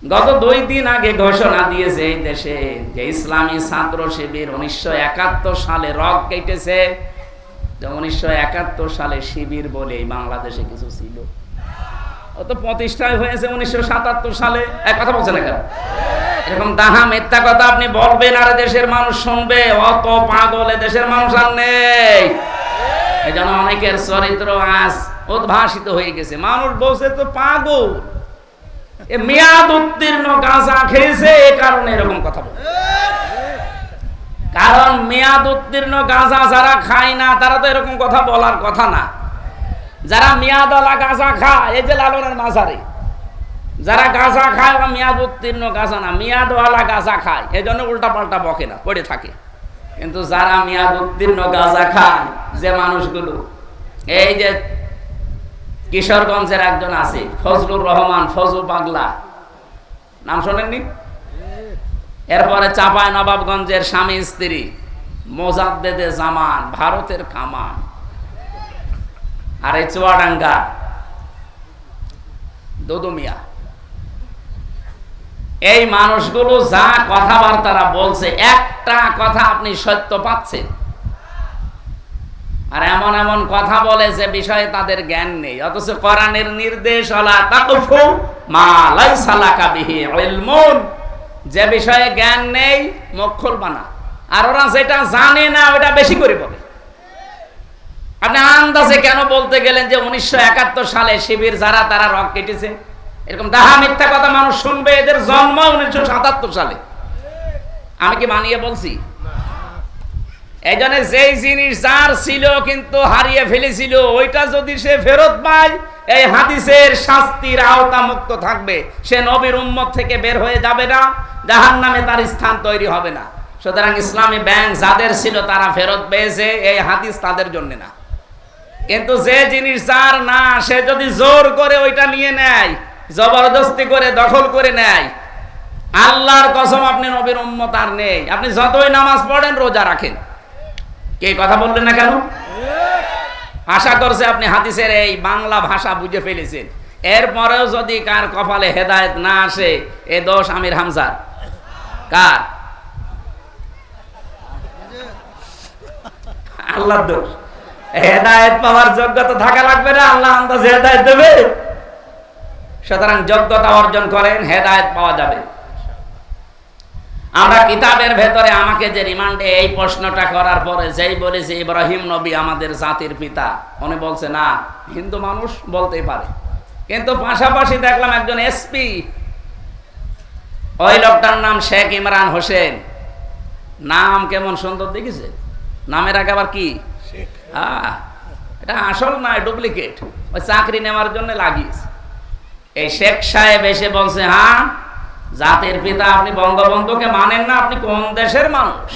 গত 2 দিন আগে ঘোষণা দিয়েছে এই দেশে যে ইসলামী ছাত্র শিবির 1971 সালে রক কেটেছে। 1971 সালে শিবির বলে বাংলাদেশে কিছু ছিল, ও তো প্রতিষ্ঠা হয়েছে 1977 সালে। এক কথা বলছে না কেন? এরকম দাহা মিথ্যা কথা আপনি বলবেন আর দেশের মানুষ শুনবে? অত পাগল দেশের মানুষ আর নেই। এই জন্য অনেকের চরিত্র আজ উদ্ভাসিত হয়ে গেছে। মানুষ বলছে তো পাগল, মেয়াদ উত্তীর্ণ গাঁজা খেয়েছে, এ কারণে এরকম কথা বলে। কারণ মেয়াদ উত্তীর্ণ গাঁজা যারা খায় না তারা তো এরকম কথা বলার কথা না। যারা মেয়াদওয়ালা গাঁজা খায়, এই যে লালনের মাঝারে যারা গাঁজা খায় ওরা মেয়াদ উত্তীর্ণ গাঁজা না, মেয়াদওয়ালা গাঁজা খায়, এই জন্য উল্টা পাল্টা বকে না, পড়ে থাকে। কিন্তু যারা মেয়াদ উত্তীর্ণ গাঁজা খায়, যে মানুষগুলো, এই যে কিশোরগঞ্জের একজন আছে ফজলুর রহমান, ফজু পাগলা, নাম শোনেননি? এরপরে চাঁপাই নবাবগঞ্জের স্বামী স্ত্রী মোজাদ্দেদে জামান, ভারতের কামান, আর এই চুয়াডাঙ্গা দুদু মিয়া। এই মানুষগুলো যা কথাবার্তারা বলছে, একটা কথা আপনি সত্য পাচ্ছেন, আর এমন এমন কথা বলে যে বিষয়ে তাদের জ্ঞান নেই। অথচ কোরআনের নির্দেশ ওয়ালা তাকফু মা লাইসা লাকা বিহি ইলমুন, যে বিষয়ে জ্ঞান নেই মুখ খুলবা না। আর ওরা যেটা জানে না ওটা বেশি করে বলে। আপনি আন্দাজে কেন বলতে গেলেন যে 1971 সালে শিবির যারা তারা রক কেটেছে? এরকম দাহা মিথ্যা কথা মানুষ শুনবে। এদের জন্ম 1977 সালে। আমি কি মানিয়ে বলছি? এই জন্য যেই জিনিস যার ছিল কিন্তু হারিয়ে ফেলেছিল, ওইটা যদি সে ফেরত পায়, এই হাদিসের শাস্তির আওতা মুক্ত থাকবে। সে নবীর উম্মত থেকে বের হয়ে যাবে না, জাহান্নামে তার স্থান তৈরি হবে না। সুতরাং ইসলামী ব্যাংক যাদের ছিল তারা ফেরত পেয়েছে, এই হাদিস তাদের জন্য না। কিন্তু যে জিনিস যার না, সে যদি জোর করে ওইটা নিয়ে নেয়, জবরদস্তি করে দখল করে নেয়, আল্লাহর কসম আপনি নবীর উম্মত আর নেই। আপনি যতই নামাজ পড়েন, রোজা রাখেন, কে কথা বললেন না কেন? আশা করছে আপনি হাদিসের এই বাংলা ভাষা বুঝে ফেলেছেন। এরপরেও যদি কার কপালে হেদায়েত না আসে, এ দোষ আমির হামজার। কার? আল্লাহর দোষ। হেদায়েত পাওয়ার যোগ্যতা থাকা লাগবে না, আল্লাহ আন্দাজে হেদায়েত দেবে। সুতরাং যোগ্যতা অর্জন করেন, হেদায়েত পাওয়া যাবে। আমরা কিতাবের ভেতরে আমাকে যে রিমান্ডে এই প্রশ্নটা করার পরে যেই বলেছে ইব্রাহিম নবী আমাদের জাতির পিতা, উনি বলছে না, হিন্দু মানুষ বলতেই পারে। কিন্তু পাশাপাশি দেখলাম একজন এসপি, ওই লোকটার নাম শেখ ইমরান হোসেন। নাম কেমন সুন্দর দেখেছে? নামের আগে আবার কি? এটা আসল না, ডুপ্লিকেট। ওই চাকরি নেওয়ার জন্য লাগিয়েছে। এই শেখ সাহেব এসে বলছে, হ্যাঁ জাতির পিতা আপনি বঙ্গবন্ধুকে মানেন না? আপনি কোন দেশের মানুষ?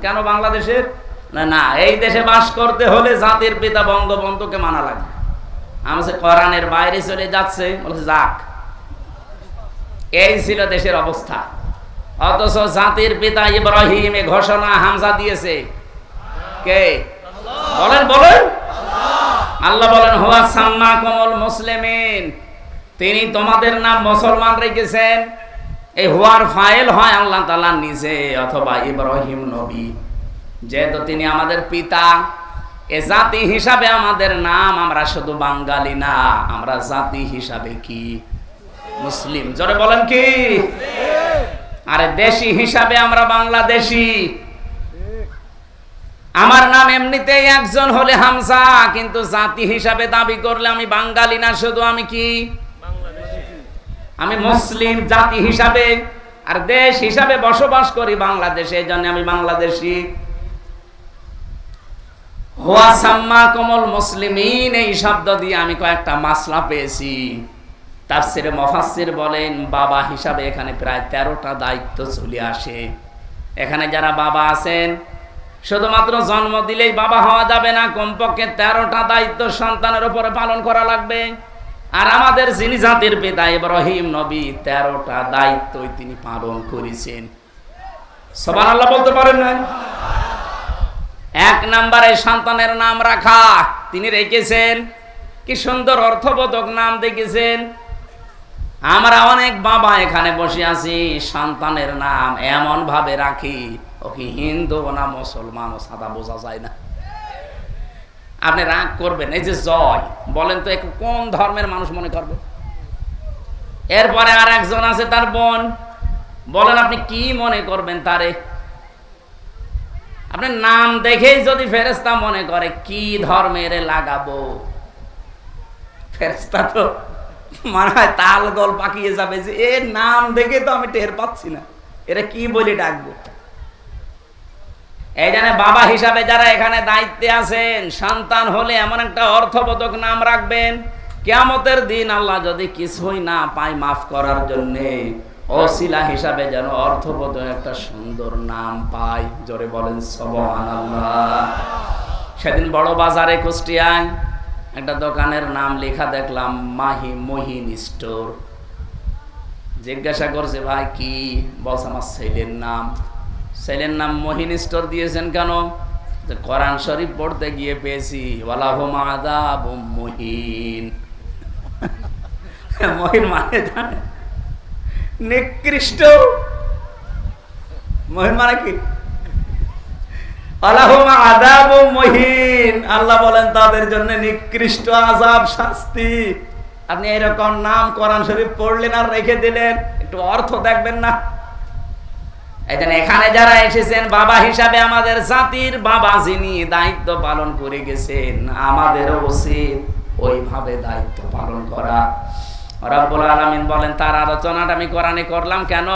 কেন বাংলাদেশের? না না, এই দেশে বাস করতে হলে জাতির পিতা বঙ্গবন্ধুকে মানা লাগবে। আমি কোরআনের বাইরে চলে যাচ্ছে, বলছে যাক। এই ছিল দেশের অবস্থা। অথচ জাতির পিতা ইব্রাহিম এ ঘোষণা হামজা দিয়েছে কে? বলেন বলেন। আল্লাহ বলেন হুয়া সাম্মাকুমুল মুসলিমিন, তিনি তোমাদের নাম মুসলমান রেখেছেন। এই হুয়ার ফাইল হয় আল্লাহ তাআলা নিজে অথবা ইব্রাহিম নবী। যেহেতু তিনি আমাদের পিতা, এ জাতি হিসাবে আমাদের নাম, আমরা শুধু বাঙালি না, আমরা জাতি হিসাবে কি? মুসলিম। জোরে বলেন কি? আরে দেশি হিসাবে আমরা বাংলাদেশি। আমার নাম এমনিতেই একজন হলে হামজা, কিন্তু জাতি হিসাবে দাবি করলে আমি বাঙালি না, শুধু আমি কি? আমি মুসলিম জাতি হিসাবে, আর দেশ হিসাবে বসবাস করি বাংলাদেশে, এই জন্য আমি বাংলাদেশি। হুয়া সাম্মাকুমুল মুসলিমিন, এই শব্দ দিয়ে আমি কয়েকটা মাসলা পেয়েছি। তাফসিরে মুফাসসির বলেন বাবা হিসাবে এখানে প্রায় 13টা দায়িত্ব চলে আসে। এখানে যারা বাবা আছেন, শুধুমাত্র জন্ম দিলেই বাবা হওয়া যাবে না, কমপক্ষে 13টা দায়িত্ব সন্তানের উপরে পালন করা লাগবে। আর আমাদের যিনি জাতির পিতা ইব্রাহিম নবী, 13টা দায়িত্বই তিনি পালন করেছেন। সুবহানাল্লাহ বলতে পারেন না? 1 নম্বরে সন্তানের নাম রাখা তিনি রেখেছেন। কি সুন্দর অর্থবোধক নাম দেখেছেন। আমরা অনেক বাবা এখানে বসে আছি, সন্তানের নাম এমন ভাবে রাখি ও কি হিন্দু না মুসলমান ও সাদা বোঝা যায় না। আপনি রাগ করবেন, এই যে জয় বলেন তো কোন ধর্মের মানুষ মনে করবে? এরপরে আর একজন আছে তার বোন, বলেন আপনি কি মনে করবেন তারে? আপনার নাম দেখেই যদি ফেরেশতা মনে করে কি ধর্মের লাগাবো, ফেরেশতা তো মনে হয় তাল গোল পাকিয়ে যাবে যে এর নাম দেখে তো আমি টের পাচ্ছি না এরা কি বলে ডাকবো। এই জন্য বাবা হিসাবে যারা এখানে দায়িত্বে আছেন, সন্তান হলে এমন একটা অর্থবোধক নাম রাখবেন, কিয়ামতের দিন আল্লাহ যদি কিছুই না পায় মাফ করার জন্য ওসিলা হিসাবে যেন অর্থবোধক একটা সুন্দর নাম পায়। জোরে বলেন সুবহানাল্লাহ। সেদিন বড় বাজারে কুষ্টিয়ায় একটা দোকানের নাম লেখা দেখলাম মহিন স্টোর। জিজ্ঞাসা করছে ভাই কি? বলছে আমার ছেলের নাম মহিন স্টোর দিয়েছেন কেন? যে কোরআন শরীফ পড়তে গিয়ে পেয়েছি ওয়ালাহুম আযাবুম মুহিন। মহিন মানে জানে নিকৃষ্ট। মহিন মানে কি? ওয়ালাহুম আযাবুম মুহিন, আল্লাহ বলেন তাদের জন্য নিকৃষ্ট আযাব, শাস্তি। আপনি এরকম নাম কোরআন শরীফ পড়লেন আর রেখে দিলেন, একটু অর্থ দেখবেন না? এখানে যারা এসেছেন বাবা হিসাবে, আমাদের জাতির বাবা যিনি দায়িত্ব পালন করে গেছেন, আমাদেরও উচিত ওইভাবে দায়িত্ব পালন করা। রব্বুল আলামিন বলেন, তার আলোচনাটা আমি কোরআনে করলাম কেন?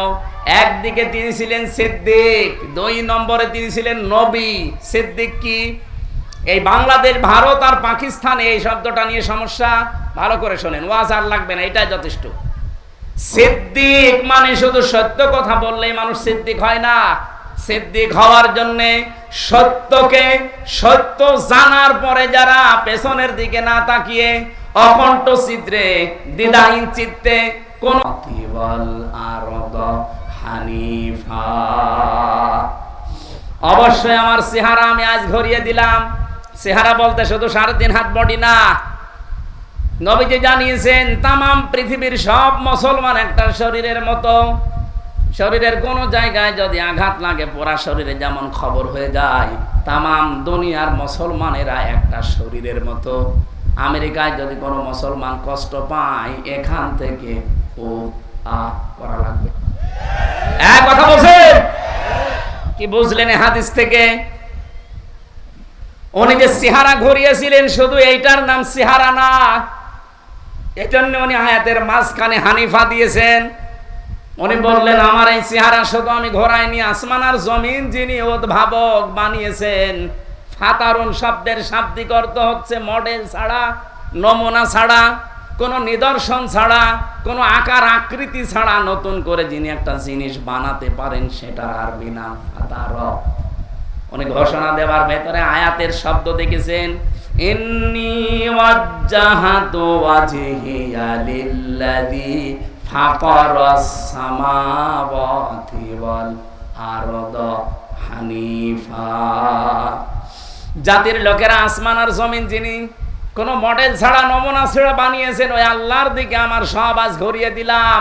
একদিকে তিনি ছিলেন সিদ্দিক, 2 নম্বরে তিনি ছিলেন নবী। সিদ্দিক কি? এই বাংলাদেশ, ভারত আর পাকিস্তানে এই শব্দটা নিয়ে সমস্যা, ভালো করে শোনেন, ওয়াজ আর লাগবে না, এটাই যথেষ্ট। সিদ্দিক মানে শুধু সত্য কথা বললেই মানুষ সিদ্দিক হয় না। সিদ্দিক হওয়ার জন্য সত্য জানার পরে যারা পেছনের দিকে না তাকিয়ে অকণ্ঠ চিত্রে দ্বিধাহীন চিত্তে কোন হানিফা, অবশ্যই আমার চেহারা আমি আজ ঘুরিয়ে দিলাম। চেহারা বলতে শুধু 3.5 হাত বডি না, নবীজি জানিয়েছেন তামাম পৃথিবীর সব মুসলমান একটা শরীরের মতো। শরীরের কোন জায়গায় যদি আঘাত লাগে পুরা শরীরে যেমন খবর হয়ে যায়, তামাম দুনিয়ার মুসলমানেরা একটা শরীরের মতো। আমেরিকায় যদি কোনো মুসলমান কষ্ট পায়, এখান থেকে ও আ করা লাগবে। এক কথা বলছেন কি? বুঝলেন হাদিস থেকে? উনি যে চেহারা ঘুরিয়েছিলেন, শুধু এইটার নাম চেহারা না, এজন্য উনি আয়াতের মাঝখানে হানিফা দিয়েছেন। উনি বললেন আমার এই চেহারা শুধু আমি ঘোরাইনি, আসমান আর জমিন যিনি উদ্ভাবক বানিয়েছেন। ফাতারুন শব্দের শাব্দিক অর্থ হচ্ছে মডেল ছাড়া, নমুনা ছাড়া, কোনো নিদর্শন ছাড়া, কোনো আকার আকৃতি ছাড়া নতুন করে যিনি একটা জিনিস বানাতে পারেন, সেটার আরবি নাম ফাতার। উনি ঘোষণা দেওয়ার ভেতরে আয়াতের শব্দ দেখেছেন, ইন্নী ওয়াজ্জাহাতু ওয়াজহিয়া লিল্লাযী ফাতারাস সামাওয়াতি ওয়াল আরদা হানিফা। জাতির লোকেরা আসমান আর জমিন যিনি কোনো মডেল ছাড়া, নমুনা ছাড়া বানিয়েছেন, ওই আল্লাহর দিকে আমার সব আজ ঘুরিয়ে দিলাম।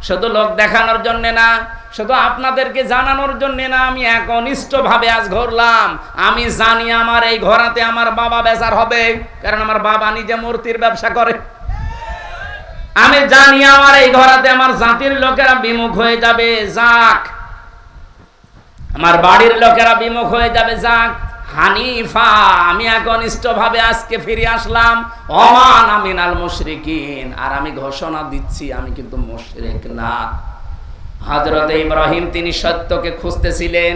শুধু লোক দেখানোর জন্য না, শুধু আপনাদেরকে জানানোর জন্য না, আমি একনিষ্ঠভাবে আজ ঘুরলাম। আমি জানি আমার এই ঘোরাতে আমার বাবা বেজার হবে, কারণ আমার বাবা নিজে মূর্তির ব্যবসা করে। আমি জানি আমার এই ঘোরাতে আমার জাতির লোকেরা বিমুখ হয়ে যাবে, যাক। আমার বাড়ির লোকেরা বিমুখ হয়ে যাবে, যাক। হানিফা, আমি একনিষ্ঠভাবে আজকে ফিরে আসলাম। ওমান আমিনাল মুশরিকিন, আর আমি ঘোষণা দিচ্ছি আমি কিন্তু মুশরিক না। হযরত ইব্রাহিম তিনি সত্যকে খুঁজতেছিলেন,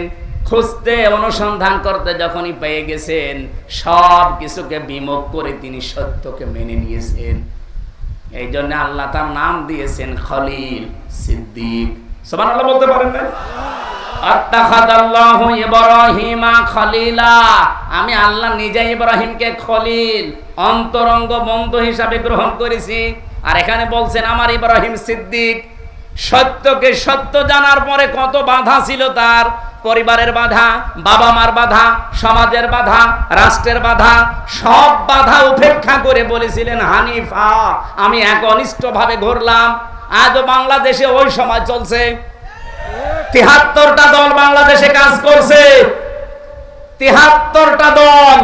খুঁজতে অনুসন্ধান করতে যখনই পেয়ে গেছেন, সব কিছুকে বিমুখ করে তিনি সত্যকে মেনে নিয়েছেন। এই জন্য আল্লাহ তার নাম দিয়েছেন খলিল, সিদ্দিক। সুবহানাল্লাহ বলতে পারেন না? আত্তাখাদাল্লাহু ইব্রাহিমা খলিলা, আমি আল্লাহ নিজে ইব্রাহিমকে খলিল, অন্তরঙ্গ বন্ধু হিসাবে গ্রহণ করেছি। আর এখানে বলছেন আমার ইব্রাহিম সিদ্দিক। সত্যকে সত্য জানার পরে কত বাধা ছিল তার, পরিবারের বাধা, বাবা মার বাধা, সমাজের বাধা, রাষ্ট্রের বাধা, সব বাধা উপেক্ষা করে বলেছিলেন হানিফা, আমি একনিষ্ঠভাবে ঘুরলাম। আজও বাংলাদেশে ওই সময় চলছে। 73টা দল বাংলাদেশে কাজ করছে, 73টা দল।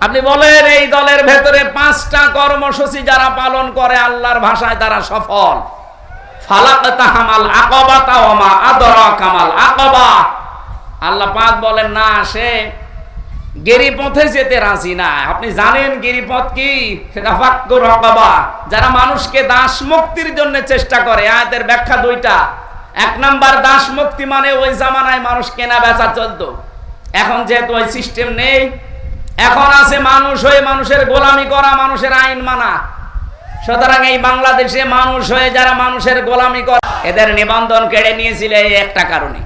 আপনি বলেন এই দলের ভেতরে 5টা কর্মসূচি যারা পালন করে আল্লাহর ভাষায় তারা সফল। ফালাকতাহামাল আকাবাতা ওয়া মা আদরাকামাল আকাবা। আল্লাহ পাক বলেন না, সে গিরিপথে যেতে রাজি না। আপনি জানেন গিরিপথ কি? সেটা ফাক্কুর রাকাবা, যারা মানুষকে দাস মুক্তির জন্য চেষ্টা করে। আয়াতের ব্যাখ্যা দুইটা। এক নাম্বার, দাস মুক্তি মানে ওই জামানায় মানুষ কেনা বেচা চলতো। এখন যেহেতু ওই সিস্টেম নেই, এখন আছে মানুষ হয়ে মানুষের গোলামি করা, মানুষের আইন মানা। সুতরাং এই বাংলাদেশে মানুষ হয়ে যারা মানুষের গোলামি করে, এদের নিবন্ধন কেড়ে নিয়েছিল এই একটা কারণে।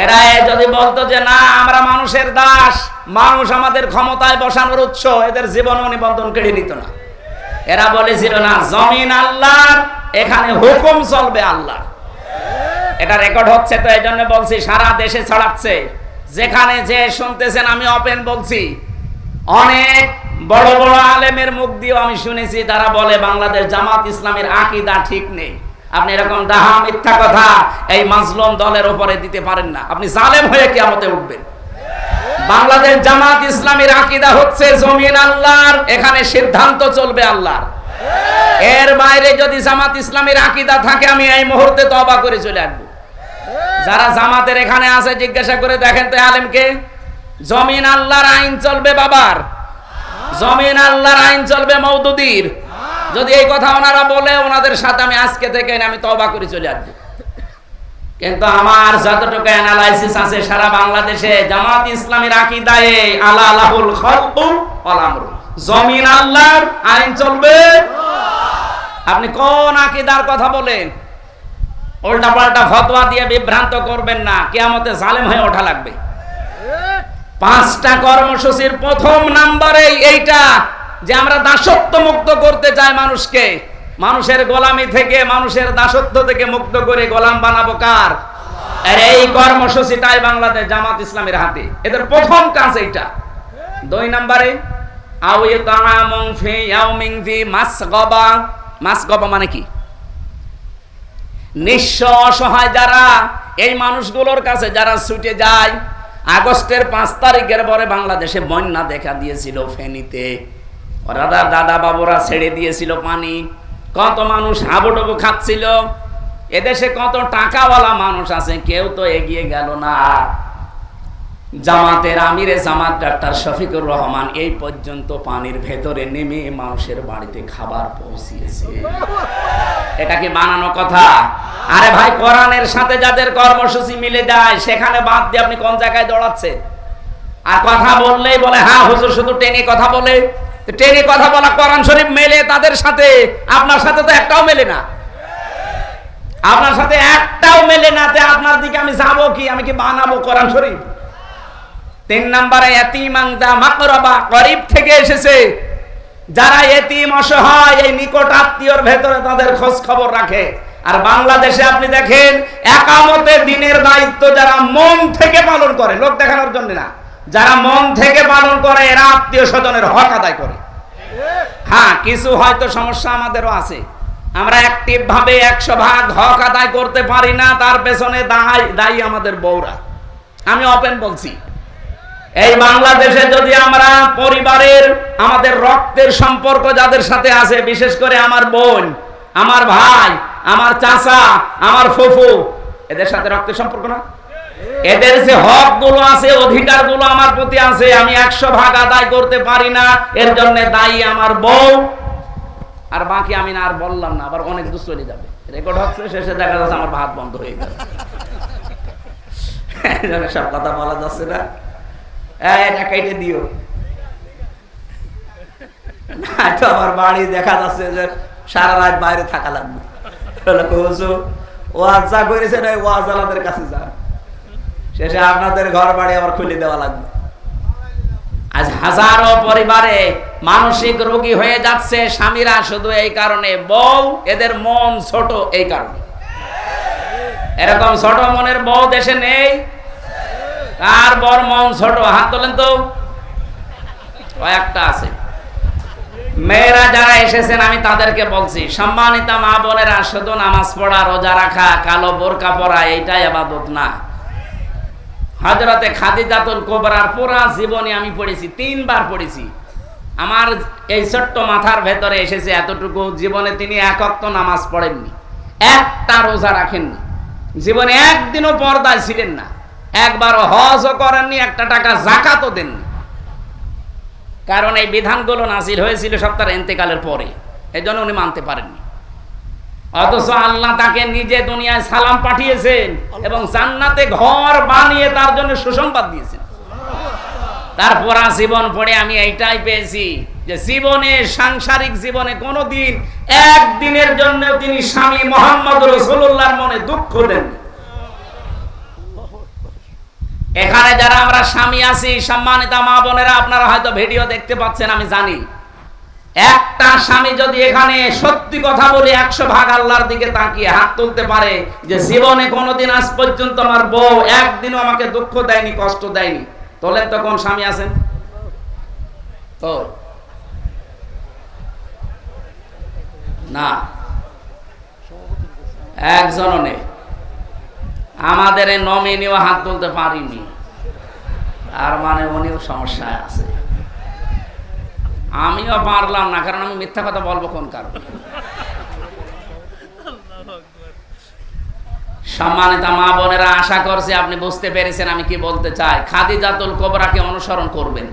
এরা যদি বলতো যে না আমরা মানুষের দাস, মানুষ আমাদের ক্ষমতায় বসানোর উৎস, এদের জীবন ও নিবন্ধন কেড়ে নিত না। এরা বলেছিল না, জমিন আল্লাহর, এখানে হুকুম চলবে আল্লাহ। এটা রেকর্ড হচ্ছে, তো এই জন্য বলছি সারা দেশে ছড়াচ্ছে। যেখানে যে শুনতেছেন, আমি ওপেন বলছি, অনেক বড় বড় আলেমের মুখ দিয়েও আমি শুনেছি তারা বলে বাংলাদেশ জামাত ইসলামের আকীদা ঠিক নেই। আপনি এরকম ডাহা মিথ্যা কথা এই মাজলুম দলের উপরে দিতে পারেন না। আপনি জালেম হয়ে কিয়ামতে উঠবেন। বাংলাদেশ জামাত ইসলামের আকীদা হচ্ছে জমিন আল্লাহর, এখানে সিদ্ধান্ত চলবে আল্লাহর। এর বাইরে যদি জামাত ইসলামের আকীদা থাকে, আমি এই মুহূর্তে তওবা করে চলে আসবো। যারা জামাতের এখানে আছে জিজ্ঞাসা করে দেখেন তো আলেমকে, জমিন আল্লাহর, আইন চলবে বাবার, জমিন আল্লাহর, আইন চলবে মওদুদির। যদি এই কথা ওনারা বলে, ওনাদের সাথে আমি আজকে থেকে আমি তওবা করে চলে আসবো। কিন্তু আমার যতটুকু অ্যানালাইসিস আছে, সারা বাংলাদেশে জামাত ইসলামের আকীদায়ে আলা লাহুল খালকু ওয়াল আমরু, জমিন আল্লাহর, আইন চলবে। আপনি কোন আকীদার কথা বলেন? উল্টা পাল্টা ফতোয়া দিয়ে বিভ্রান্ত করবেন না, কিয়ামতে জালেম হয়ে ওঠা লাগবে। 5টা কর্মসূচির প্রথম নাম্বারে এইটা যে আমরা দাসত্ব মুক্ত করতে চাই মানুষকে, মানুষের গোলামি থেকে, মানুষের দাসত্ব থেকে মুক্ত করে গোলাম বানাবো কার? আর এই কর্মসূচিটাই বাংলাদেশ জামাত ইসলামের হাতে। এদের প্রথম কাজ এইটা। 2 নম্বরে আওয়াতামুন ফি ইয়াউমিন ফি মাসগাবা। মাসগাবা মানে কি? নিঃস্ব অসহায় যারা, এই মানুষগুলোর কাছে যারা ছুটে যায়। আগস্টের 5 তারিখের পরে বাংলাদেশে বন্যা দেখা দিয়েছিল ফেনীতে। ওরা দাদা বাবুরা ছেড়ে দিয়েছিল পানি, কত মানুষ হাবুডুবু খাচ্ছিল। এদেশে কত টাকাওয়ালা মানুষ আছে, কেউ তো এগিয়ে গেল না। জামাতের আমিরে জামাত ডাক্তার শফিকুর রহমান এই পর্যন্ত পানির ভেতরে নেমে মানুষের বাড়িতে খাবার পৌঁছিয়েছে। এটা কি বানানো কথা? আরে ভাই, কোরআনের সাথে যাদের কর্মসূচি মিলে যায় সেখানে বাদ দিয়ে আপনি কোন জায়গায় দৌড়াচ্ছেন? আর কথা বললেই বলে হ্যাঁ হুজুর শুধু টেনে কথা বলে। টেনে কথা বলা কোরআন শরীফ মেলে তাদের সাথে, আপনার সাথে তো একটাও মেলে না। আপনার সাথে একটাও মেলে না, তে আপনার দিকে আমি যাবো কি? আমি কি বানাবো কোরআন শরীফ? 3 নম্বরে ইয়াতীমান দা মাকরাবা, গরীব থেকে এসেছে। যারা এতিম অসহায়, এই নিকট আত্মীয়র ভেতরে তাদের খোঁজ খবর রাখে। আর বাংলাদেশে আপনি দেখেন, একামতে দিনের দায়িত্ব যারা মন থেকে পালন করে, লোক দেখানোর জন্য না, যারা মন থেকে পালন করে, এরা আত্মীয় স্বজনের হক আদায় করে। হ্যাঁ, কিছু হয়তো সমস্যা আমাদেরও আছে, আমরা অ্যাক্টিভ ভাবে 100% হক আদায় করতে পারি না। তার পেছনে দায়ী আমাদের বউরা। আমি ওপেন বলছি, এই বাংলাদেশে যদি আমরা পরিবারের, আমাদের রক্তের সম্পর্ক যাদের সাথে আছে, বিশেষ করে আমার বোন, আমার ভাই, আমার চাচা, আমার ফুফু, এদের সাথে রক্তের সম্পর্ক না, এদের যে হক গুলো আছে, অধিকার গুলো আমার প্রতি আছে, আমি 100% আদায় করতে পারি না, এর জন্য দায়ী আমার বউ। আর বাকি আমি না আর বললাম না, আবার অনেক দূর চলে যাবে। রেকর্ড হচ্ছে, শেষে দেখা যাচ্ছে আমার ভাত বন্ধ হয়ে গেল। সব কথা বলা যাচ্ছে না, এটা কেটে দিও। তো আমার বাড়ি দেখা যাচ্ছে যে সারা রাত বাইরে থাকা লাগবে। ওয়াজ যা করেছে না, ওয়াজ আলাদের কাছে যান, শেষে আপনাদের ঘর বাড়ি আবার খুলে দেওয়া লাগবে। আজ হাজারো পরিবারে মানসিক রোগী হয়ে যাচ্ছে স্বামীরা, শুধু এই কারণে, বউ এদের মন ছোট এই কারণে। এরকম ছোট মনের বউ দেশে নেই। কার বর মন ছোট? হাত তোলেন তো, কয়েকটা আছে। মেয়েরা যারা এসেছেন আমি তাদেরকে বলছি, সম্মানিতা মা বোনেরা, শুধু নামাজ পড়া, রোজা রাখা, কালো বোরকা পরা এইটাই ইবাদত না। হযরতে খাদিজাতুল কুবরার পুরা জীবনে আমি পড়েছি, 3 বার পড়েছি। আমার এই ছোট্ট মাথার ভেতরে এসেছে এতটুকু, জীবনে তিনি এক ওয়াক্ত নামাজ পড়েননি, একটা রোজা রাখেননি, জীবনে একদিনও পর্দায় ছিলেন না, একবারও হজও করেননি, একটা টাকা যাকাতও দেননি। কারণ এই বিধানগুলো নাযিল হয়েছিল সব তার ইন্তেকালের পরে, এজন্য উনি মানতে পারেননি। অথচ আল্লাহ তাকে নিজে দুনিয়ায় সালাম পাঠিয়েছেন এবং জান্নাতে ঘর বানিয়ে তার জন্য সুসংবাদ দিয়েছেন। তারপর জীবন পড়ে আমি এইটাই পেয়েছি যে জীবনে, সাংসারিক জীবনে কোনোদিন একদিনের জন্য তিনি স্বামী মুহাম্মদ রাসূলুল্লাহর মনে দুঃখ দেন। এখানে যারা আমরা স্বামী আছি, সম্মানিতা মা বোনেরা, আপনারা হয়তো ভিডিও দেখতে পাচ্ছেন, আমি জানি। একটা স্বামী যদি এখানে সত্যি কথা বলে 100 ভাগ আল্লাহর দিকে তাকিয়ে হাত তুলতে পারে যে জীবনে কোনোদিন আজ পর্যন্ত আমার বউ একদিনও আমাকে দুঃখ দেয়নি, কষ্ট দেয়নি, তোলেন তো কোন স্বামী আছেন? তো না, একজনও নেই। আমাদের এই নমিনিও হাত তুলতে পারিনি, আর মানে উনিও সমস্যায় আছে। আমিও পারলাম না, কারণ আমি মিথ্যা কথা বলবো কোন কারণে। সম্মানিতা মা বোনেরা, আশা করছি আপনি বুঝতে পেরেছেন আমি কি বলতে চাই। খাদিজাতুল কুবরাকে অনুসরণ করবেন।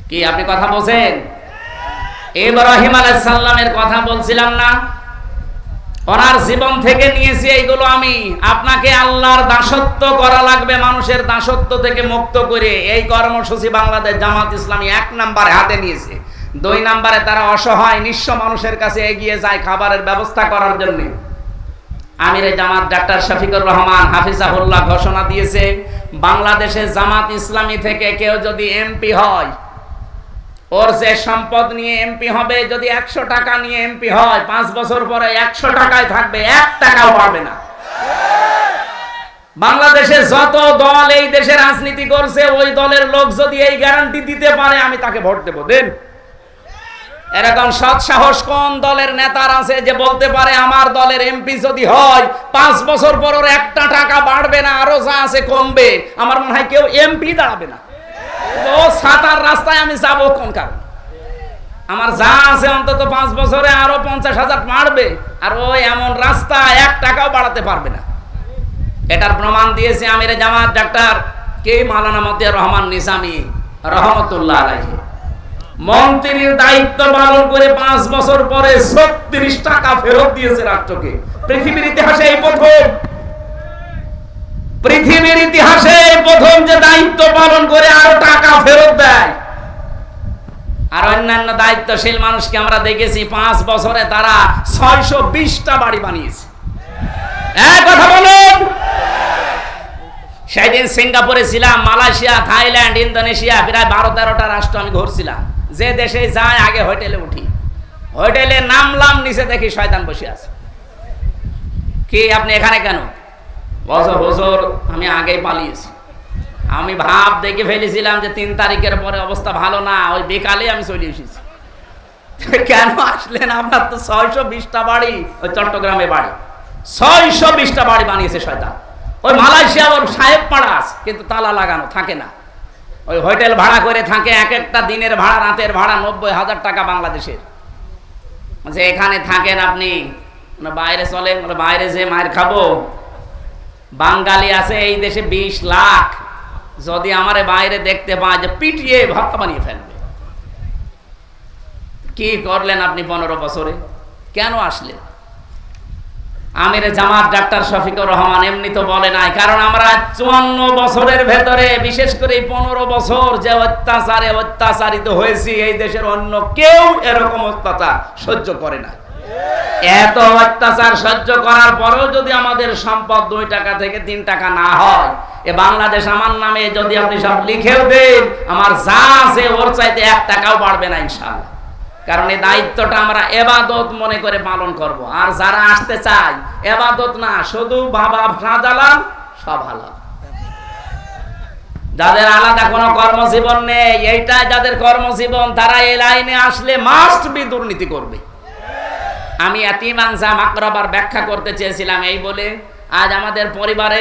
কি আপনি কথা বলছেন? ইব্রাহিম আলাইহিস সালামের কথা বলছিলাম না? ওনার জীবন থেকে নিয়েছি এইগুলো আমি। আপনাকে আল্লাহর দাসত্ব করা লাগবে, মানুষের দাসত্ব থেকে মুক্ত করে। এই কর্মসূচি বাংলাদেশ জামাত ইসলামী 1 নম্বরে হাতে নিয়েছে। 2 নম্বরে তারা অসহায় নিঃস্ব মানুষের কাছে এগিয়ে যায় খাবারের ব্যবস্থা করার জন্য। আমিরে জামাত ডাক্তার শফিকুর রহমান হাফিজাহুল্লাহ ঘোষণা দিয়েছে, বাংলাদেশে জামাত ইসলামী থেকে কেউ যদি এমপি হয়, ওর যে সম্পদ নিয়ে এমপি হবে, যদি 100 টাকা নিয়ে এমপি হয়, 5 বছর পরে 100 টাকায় থাকবে, 1 টাকাও পাবে না। বাংলাদেশে যত দল এই দেশে রাজনীতি করছে, ওই দলের লোক যদি এই গ্যারান্টি দিতে পারে আমি তাকে ভোট দেব, দেন। এরকম সৎ সাহস কোন দলের নেতার আছে যে বলতে পারে আমার দলের এমপি যদি হয় 5 বছর পর ওর 1 টাকা বাড়বে না, আরো যা আছে কমবে? আমার মনে হয় কেউ এমপি দাঁড়াবে না। ও সাতার রাস্তায় আমি যাবো কোন কারণে? আমার যা আছে অন্তত 5 বছরে আরো 50,000 বাড়বে, আর ওই এমন রাস্তা 1 টাকাও বাড়াতে পারবে না। এটার প্রমাণ দিয়েছে আমিরে জামাত ডাক্তার কে মাওলানা মতিয়ার রহমান নিজামী রহমতুল্লাহ আলাইহি। মন্ত্রীর দায়িত্ব পালন করে 5 বছর পরে 36 টাকা ফেরত দিয়েছে রাষ্ট্রকে। পৃথিবীর ইতিহাসে এই প্রথম, পৃথিবীর ইতিহাসে প্রথম যে দায়িত্ব পালন করে আরো টাকা ফেরত দেয়। আর অন্যান্য দায়িত্বশীল মানুষকে আমরা দেখেছি 5 বছরে তারা 620টা বাড়ি বানিয়েছে। এক কথা বলুন। সেদিন সিঙ্গাপুরে ছিলাম, মালয়েশিয়া, থাইল্যান্ড, ইন্দোনেশিয়া, প্রায় 12-13টা রাষ্ট্র আমি ঘুরছিলাম। যে দেশে যাই আগে হোটেলে উঠি, হোটেলে নামলাম, নিচে দেখি শয়তান বসে আছে। কি আপনি এখানে কেন? হুজুর আমি আগেই পালিয়েছি। আমি ভাব দেখে ফেলেছিলাম যে 3 তারিখের পরে অবস্থা ভালো না, ওই বিকালে আমি চলে এসেছি। কেন আসলেন? আপনার তো 620টা বাড়ি, ওই চট্টগ্রামে বাড়ি, 620টা বাড়ি বানিয়েছে শয়তান। ওই মালয়েশিয়া ওর সাহেব পাড়া আছে, কিন্তু তালা লাগানো থাকে না। ওই হোটেল ভাড়া করে থাকে, এক একটা দিনের ভাড়া, রাতের ভাড়া 90,000 টাকা বাংলাদেশের। যে এখানে থাকেন আপনি, বাইরে চলেন, বাইরে যে মায়ের খাবো। বাঙালি আছে এই দেশে 20 লাখ, যদি আমারে বাইরে দেখতে পায় যে পিটিয়ে ভক্ত বানিয়ে ফেলবে। কি করলেন আপনি 15 বছরে? কেন আসলেন? আমিরে জামাত ডাক্তার শফিকুর রহমান এমনি তো বলে নাই, কারণ আমরা 54 বছরের ভেতরে, বিশেষ করে এই 15 বছর যে অত্যাচারে অত্যাচারিত হয়েছি, এই দেশের অন্য কেউ এরকম অত্যাচার সহ্য করে না। এত অত্যাচার সহ্য করার পরেও যদি আমাদের সম্পদ 2 টাকা থেকে 3 টাকা না হয়, এ বাংলাদেশ আমার নামে যদি আপনি সব লিখেও দেন, আমার যা আছে ওর চাইতে 1 টাকাও বাড়বে না ইনশাআল্লাহ। কারণ এই দায়িত্বটা আমরা ইবাদত মনে করে পালন করব। আর যারা আসতে চায়, ইবাদত না, শুধু বাবা শাহজালাল সব হালাল। যাদের আলাদা কোনো কর্মজীবন নেই, এইটা যাদের কর্মজীবন, তারা এই লাইনে আসলে মাস্ট বি দুর্নীতি করবে। আমি এতিম আনসা মাকরাবার ব্যাখ্যা করতে চেয়েছিলাম এই বলে, আজ আমাদের পরিবারে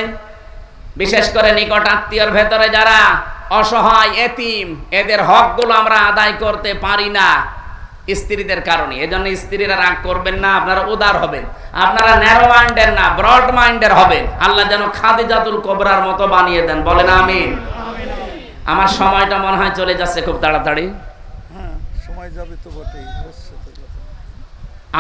বিশেষ করে নিকট আত্মীয়র ভেতরে যারা অসহায় এতিম, এদের হকগুলো আমরা আদায় করতে পারি না স্ত্রীদের কারণে। এজন্য স্ত্রীরা রাগ করবেন না, আপনারা উদার হবেন, আপনারা ন্যারো মাইন্ডের না ব্রড মাইন্ডের হবেন। আল্লাহ যেন খাদিজাতুল কোবরার মতো বানিয়ে দেন, বলেন আমিন। আমার সময়টা মনে হয় চলে যাচ্ছে খুব তাড়াতাড়ি। সময় যাবে তো বটেই।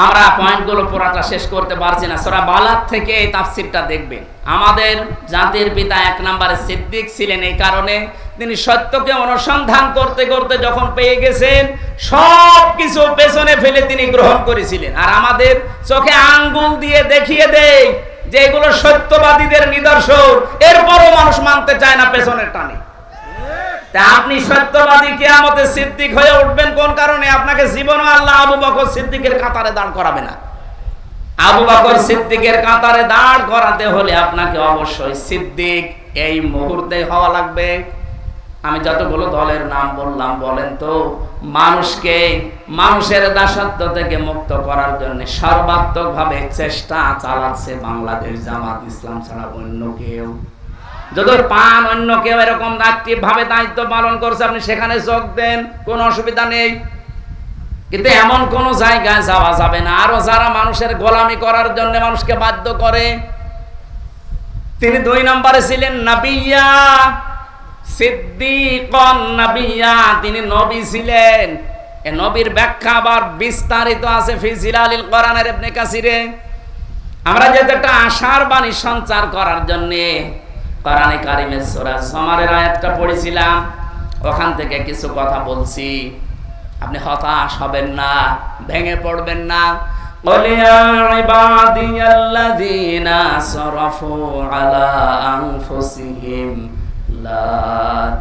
আমরা পয়েন্টগুলো পুরাটা শেষ করতে পারছি না। সূরা বালাদ থেকে এই তাফসীরটা দেখবেন। আমাদের জাতির পিতা এক নম্বরে সিদ্দিক ছিলেন, এই কারণে তিনি সত্যকে অনুসন্ধান করতে করতে যখন পেয়ে গেছেন সব কিছু পেছনে ফেলে তিনি গ্রহণ করেছিলেন। আর আমাদের চোখে আঙ্গুল দিয়ে দেখিয়ে দেয় যে এগুলো সত্যবাদীদের নিদর্শন, এরপরও মানুষ মানতে চায় না পেছনের টানে। আপনি সত্যবাদী কিয়ামতে সিদ্দিক হয়ে উঠবেন কোন কারণে? আপনাকে জীবনও আল্লাহ আবু বকর সিদ্দিকের কাতারে দাঁড় করাবে না। আবু বকর সিদ্দিকের কাতারে দাঁড় করাতে হলে আপনাকে অবশ্যই সিদ্দিক এই মুহূর্তে হওয়া লাগবে। আমি যতগুলো দলের নাম বললাম, বলেন তো মানুষকে মানুষের দাসত্ব থেকে মুক্ত করার জন্য সর্বাত্মকভাবে চেষ্টা চালাচ্ছে বাংলাদেশ জামাত ইসলাম ছাড়া অন্য কেউ। যদি পান অন্য কেউ এরকম অ্যাক্টিভ ভাবে দায়িত্ব পালন করছে, আপনি সেখানে যোগ দেন, কোনো অসুবিধা নেই। কিন্তু এমন কোন জায়গায় যাওয়া যাবে না আরো যারা মানুষের গোলামি করার জন্য মানুষকে বাধ্য করে। তিনি 2 নম্বরে ছিলেন নাবিয়্যা, সিদ্দিকুন নাবিয়্যা, তিনি নবী ছিলেন। এই নবীর ব্যাখ্যা আবার বিস্তারিত আছে ফি জিলালিল কোরআনের ইবনে কাসিরে। আমরা যেটা একটা আশার বাণী সঞ্চার করার জন্য কোরআনে কারিমের সূরা জুমারের আয়াতটা পড়েছিলাম, ওখান থেকে কিছু কথা বলছি। আপনি হতাশ হবেন না, ভেঙে পড়বেন না। قل يا عبادي الذين أسرفوا على أنفسهم لا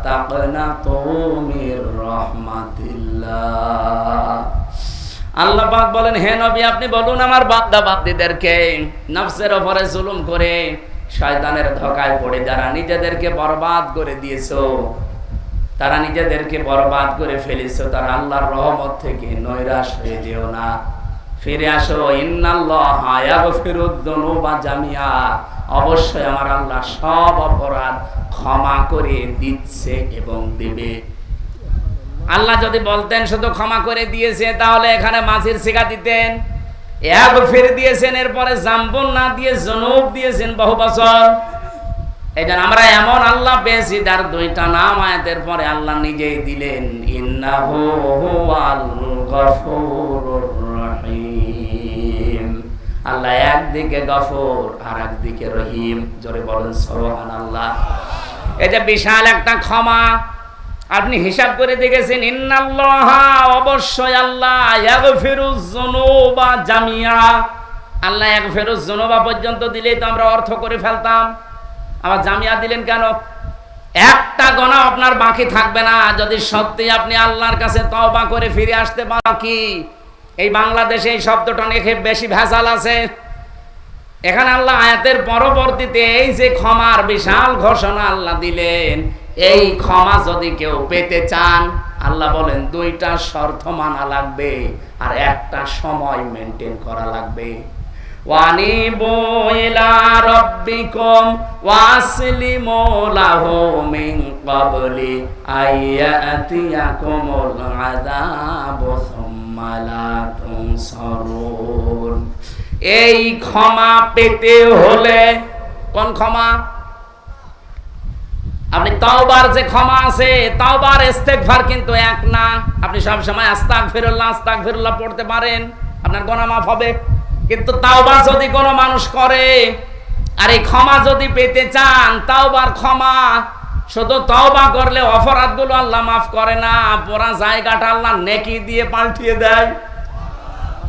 تقنطوا من رحمة الله। আল্লাহ পাক বলেন, হে নবী আপনি বলুন আমার বান্দা বান্দীদেরকে নফসের উপরে জুলুম করে শয়তানের ধোঁকায় পড়ে যারা নিজেদেরকে বরবাদ করে দিয়েছো, তারা নিজেদেরকে বরবাদ করে ফেলেছো, তারা আল্লাহর রহমত থেকে নৈরাশ হয়ে যেও না, ফিরে আসো। ইন্নাল্লাহা ইয়াগফিরুদ যুনুবা জামিআ, অবশ্যই আমার আল্লাহ সব অপরাধ ক্ষমা করে দিচ্ছে এবং দেবে। আল্লাহ যদি বলতেন শুধু ক্ষমা করে দিয়েছে, তাহলে এখানে মাঝির শিখা দিতেন। ইয়াগফির দিয়েছেন, এরপরে জাম্বুন না দিয়ে যুনুব দিয়েছেন বহু বছর। এই জন্য আমরা এমন আল্লাহ পেয়েছি যার 2টা নাম আয়াতের পরে আল্লাহ নিজেই দিলেন, ইন্নাহু হুয়াল গফুরুর রহিম। আল্লাহ একদিকে গফুর আর একদিকে রহিম, জোরে বলেন সুবহানাল্লাহ। এটা বিশাল একটা ক্ষমা। আপনি হিসাব করে দেখেছেন, ইন্নাল্লাহা, অবশ্যই আল্লাহ, ইয়াগফিরুজ যুনুবা জামিআ। আল্লাহ ইয়াগফিরুজ যুনুবা পর্যন্ত দিলেই তো আমরা অর্থ করে ফেলতাম, আবার জামিয়া দিলেন কেন? একটা গুনাহ আপনার বাকি থাকবে না যদি সত্যি আপনি আল্লাহর কাছে তওবা করে ফিরে আসতে পারেন। কি এই বাংলাদেশে এই শব্দটা নিয়ে বেশি ভেজাল আছে। এখানে আল্লাহ আয়াতের পরবর্তীতে এই যে ক্ষমার বিশাল ঘোষণা আল্লাহ দিলেন, এই ক্ষমা যদি কেউ পেতে চান, আল্লাহ বলেন 2টা শর্ত মানা লাগবে আর একটা সময় মেনটেন করা লাগবে। ওয়ানিবু ইলা রাব্বিকুম ওয়াসলিমু লাহু মিন ক্বাবলি আইয়াতিয়াকুমুল আযাবু সুম্মা লা তুনসারুন। এই ক্ষমা পেতে হলে, কোন ক্ষমা? আপনি তাওবার যে ক্ষমা আছে, তাওবার ইস্তেগফার কিন্তু এক না। আপনি সব সময় আস্তাগফিরুল্লাহ আস্তাগফিরুল্লাহ পড়তে পারেন, আপনার গুনাহ মাফ হবে। কিন্তু তাওবা যদি কোনো মানুষ করে, আর এই ক্ষমা যদি পেতে চান, তাওবার ক্ষমা শুধু তাওবা করলে অপরাধগুলো আল্লাহ মাফ করে না, পুরা জায়গাটা আল্লাহ নেকি দিয়ে পাল্টিয়ে দেয়।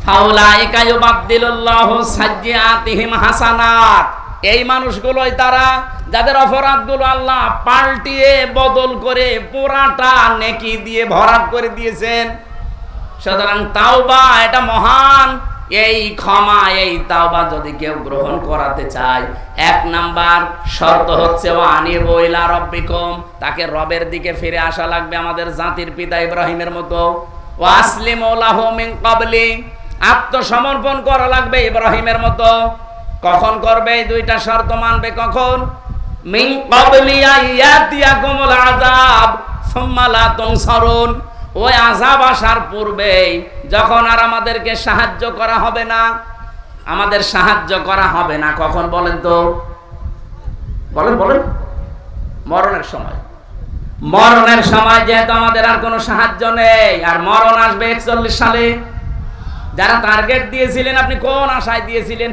ফাউলাইকা ইউবাদদিলুল্লাহু সাইয়্যাতিহিম হাসানাত। এই মানুষগুলোই তারা যাদের অপরাধগুলো আল্লাহ পাল্টিয়ে বদল করে পুরাটা নেকি দিয়ে ভরাট করে দিয়েছেন। সুতরাং তাওবা এটা মহান এই ক্ষমা, এই তাওবা যদি কেউ গ্রহণ করাতে চায়, এক নাম্বার শর্ত হচ্ছে ওয়া আনিবু ইলা রাব্বিকুম, তাকে রবের দিকে ফিরে আসা লাগবে আমাদের জাতির পিতা ইব্রাহিমের মতো। ওয়া আসলিমু লাহু মিন ক্বাবলি, আত্মসমর্পণ করা লাগবে ইব্রাহিমের মতো। কখন করবে? এই দুইটা শর্ত মানবে কখন? মিন ক্বাবলি আইয়াতিয়াকুমুল আযাব সুম্মা লা তুনসারুন, ওই আযাব আসার পূর্বেই, যখন আর আমাদেরকে সাহায্য করা হবে না, আমাদের সাহায্য করা হবে না কখন বলেন তো? বলেন বলেন। মরণের সময়। মরণের সময় যেহেতু আমাদের আর কোনো সাহায্য নেই, আর মরণ আসবে 41 সালে। যারা টার্গেট দিয়েছিলেন, আপনি কোন আশায় দিয়েছিলেন?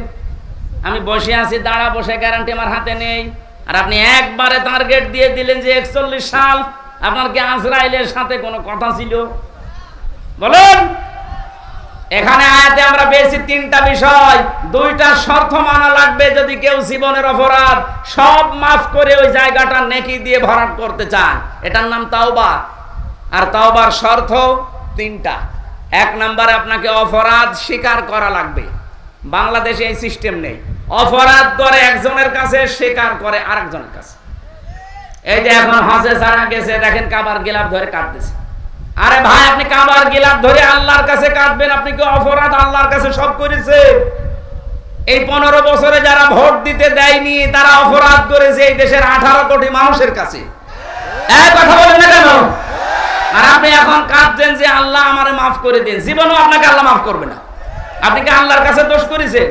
আমি বসে আছি, দাঁড়া বসে, গ্যারান্টি আমার হাতে নেই, আর আপনি একবারে টার্গেট দিয়ে দিলেন যে 41 সাল। আপনার কি আজরাইলের সাথে কোনো কথা ছিল? বলেন। এখানে আয়াতে আমরা পেয়েছি তিনটা বিষয়, দুইটা শর্ত মানা লাগবে যদি কেউ জীবনের অপরাধ সব মাফ করে ওই জায়গাটা নেকি দিয়ে ভরাট করতে চান। এটার নাম তাওবা। আর তাওবার শর্ত তিনটা। এক নম্বরে আপনাকে অপরাধ স্বীকার করা লাগবে। বাংলাদেশে এই সিস্টেম নেই, অপরাধ করে একজনের কাছে, স্বীকার করে আরেকজনের কাছে। এই যে এখন হজে যারা গেছে, দেখেন কাবার গিলাফ ধরে কাটতেছে। আরে ভাই, আপনি কাবার গিলাফ ধরে আল্লাহর কাছে কাটবেন, আপনি কি অপরাধ আল্লাহর কাছে সব করেছে? এই 15 বছরে যারা ভোট দিতে দেয়নি, তারা অপরাধ করেছে এই দেশের 18 কোটি মানুষের কাছে। এক কথা বলেন না কেন? আর আপনি এখন কাঁদছেন যে আল্লাহ আমারে মাফ করে দিন। জীবনেও আপনাকে আল্লাহ মাফ করবে না। আপনি কি আল্লাহর কাছে দোষ করেছেন?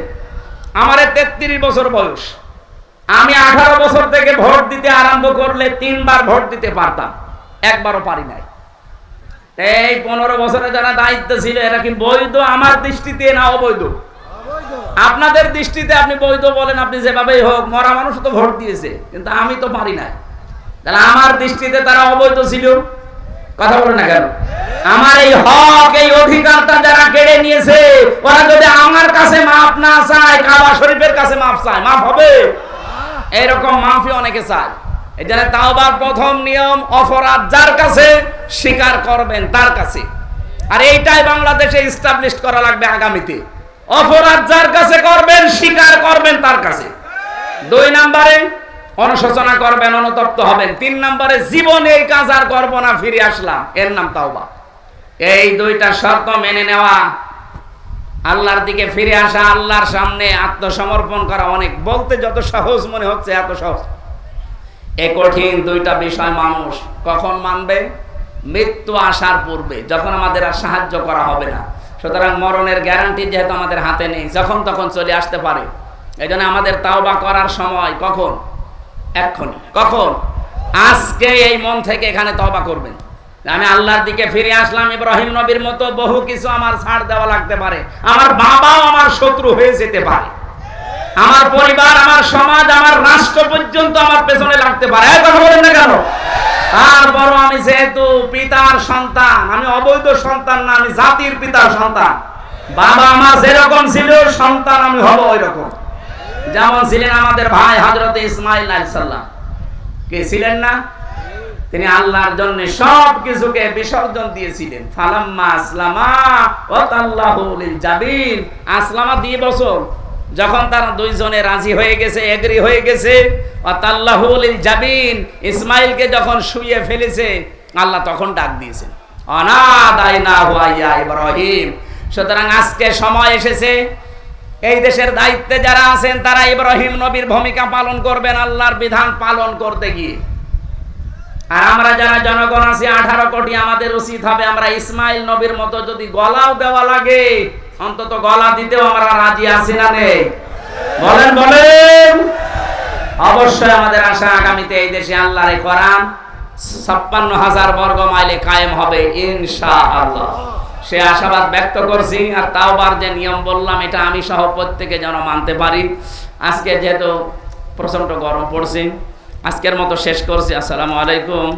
আমারে 33 বছর বয়স, আমি 18 বছর থেকে ভোট দিতে আরম্ভ করলে 3 বার ভোট দিতে পারতাম, একবারও পারি নাই। এই 15 বছরে যারা দায়িত্ব ছিল, এরা কি বৈধ আমার দৃষ্টিতে না অবৈধ? আপনাদের দৃষ্টিতে আপনি বৈধ বলেন, আপনি যেভাবেই হোক, মরা মানুষ তো ভোট দিয়েছে, কিন্তু আমি তো পারি নাই। তাহলে আমার দৃষ্টিতে তারা অবৈধ ছিল। কথা বলেন না কেন? আমার এই হক, এই অধিকারটা যারা কেড়ে নিয়েছে, ওরা যদি আমার কাছে মাফ না চায়, কাবা শরীফের কাছে মাফ চায়, মাফ হবে? এরকম মাফি অনেকে চায়। এই জন্য তাওবার প্রথম নিয়ম, অপরাধ যার কাছে স্বীকার করবেন তার কাছে। আর এইটাই বাংলাদেশে এস্টাবলিশ করা লাগবে আগামীতে। অপরাধ যার কাছে করবেন, স্বীকার করবেন তার কাছে। 2 নম্বরে অনুশোচনা করবেন, অনুতপ্ত হবেন। 3 নম্বরে জীবনে এই কাজ আর করব না, ফিরে আসলাম, এর নাম তাওবা। এই 2টা শর্ত মেনে নেওয়া, আল্লাহর দিকে ফিরে আসা, আল্লাহর সামনে আত্মসমর্পণ করা, অনেক বলতে যত সহজ মনে হচ্ছে এত সহজ। এই কঠিন 2টা বিষয় মানুষ কখন মানবে? মৃত্যু আসার পূর্বে, যখন আমাদের আর সাহায্য করা হবে না। সুতরাং মরণের গ্যারান্টি যেহেতু আমাদের হাতে নেই, যখন তখন চলে আসতে পারে। এই জন্য আমাদের তাওবা করার সময় কখন? এক্ষুনি। কখন? আজকে এই মন থেকে এখানে তওবা করবেন। আমি আল্লাহর দিকে ফিরে আসলাম, ইব্রাহিম নবীর মতো বহু কিছু আমার ছাড় দেওয়া লাগতে পারে, আমার বাবাও আমার শত্রু হয়ে যেতে পারে, আমার পরিবার, আমার সমাজ, আমার রাষ্ট্র পর্যন্ত আমার পেছনে লাগতে পারে। এই কথা বলেন না কেন? তারপর আমি যেহেতু পিতার সন্তান, আমি অবৈধ সন্তান না, আমি জাতির পিতার সন্তান। বাবা আমার যেরকম ছিল, সন্তান আমি হব ওই রকম। যেমন ছিলেন আমাদের ভাই হযরত ইসমাঈল আলাইহিস সালাম। কে ছিলেন না? তিনি আল্লাহর জন্য সব কিছুকে বিসর্জন দিয়েছিলেন। ফালাম্মা আসলামা ওয়া তাল্লাহু লিল জাবিন, আসলামা 2 বছর যখন তারা দুইজনে রাজি হয়ে গেছে, এগ্রি হয়ে গেছে, ওয়া তাল্লাহু লিল জাবিন, ইসমাঈলকে যখন শুইয়ে ফেলেছে, আল্লাহ তখন ডাক দিয়েছেন, অনাদাইনাহু ইয়া ইব্রাহিম। সুতরাং আজকে সময় এসেছে, এই দেশের দায়িত্বে যারা আছেন তারা ইব্রাহিম নবীর ভূমিকা পালন করবেন, আল্লাহর বিধান পালন করতে গিয়ে। আর আমরা যারা জনগণ আছি 18 কোটি, আমাদের উচিত হবে আমরা ইসমাইল নবীর মতো যদি গলাও দেওয়া লাগে, অন্তত গলা দিতেও আমরা রাজি আছি না নেই? বলেন বলেন। অবশ্যই আমাদের আশা আগামীতে এই দেশে আল্লাহর এই কোরআন 56,000 বর্গ মাইলে কায়েম হবে ইনশাআল্লাহ। সে আশাবাদ ব্যক্ত করছি। আর তাওবার যে নিয়ম বললাম, এটা আমি সহ প্রত্যেকে যেন মানতে পারি। আজকে যেহেতু প্রচন্ড গরম পড়ছে, আজকের মতো শেষ করছি। আসসালামু আলাইকুম।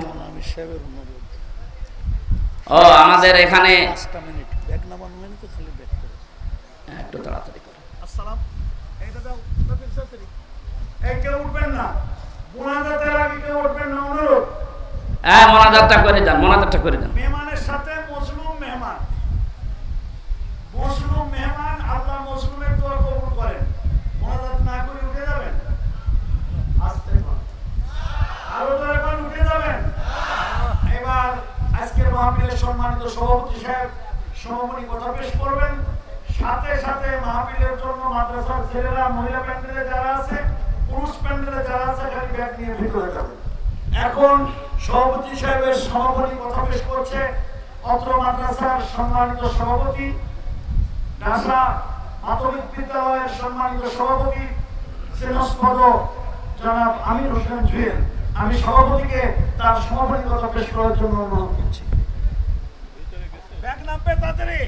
ও আমাদের এখানে একটু তাড়াতাড়ি করে। হ্যাঁ, মোনাজাতটা করে যান, মোনাজাতটা করে যান। মেহমানের সাথে মজলুম মেহমান, মজলুম মেহমান আল্লাহ ছেলেরা মহিলা প্যান্ডেলে যারা আছে, পুরুষ প্যান্ডেলে যারা আছে খালি ব্যাগ নিয়ে ভিতরে যাবে। এখন সভাপতি সাহেবের সভাপতি কথা পেশ করছে অত্র মাদ্রাসার সম্মানিত সভাপতি, ঢাকা মাধ্যমিক বিদ্যালয়ের সম্মানিত সভাপতি স্নেহস্পদ জনাব আমির হোসেন জুয়েল। আমি সভাপতিকে তার সমাপনী কথা পেশ করার জন্য অনুরোধ করছি। ব্যাগ নামবে তাড়াতাড়ি।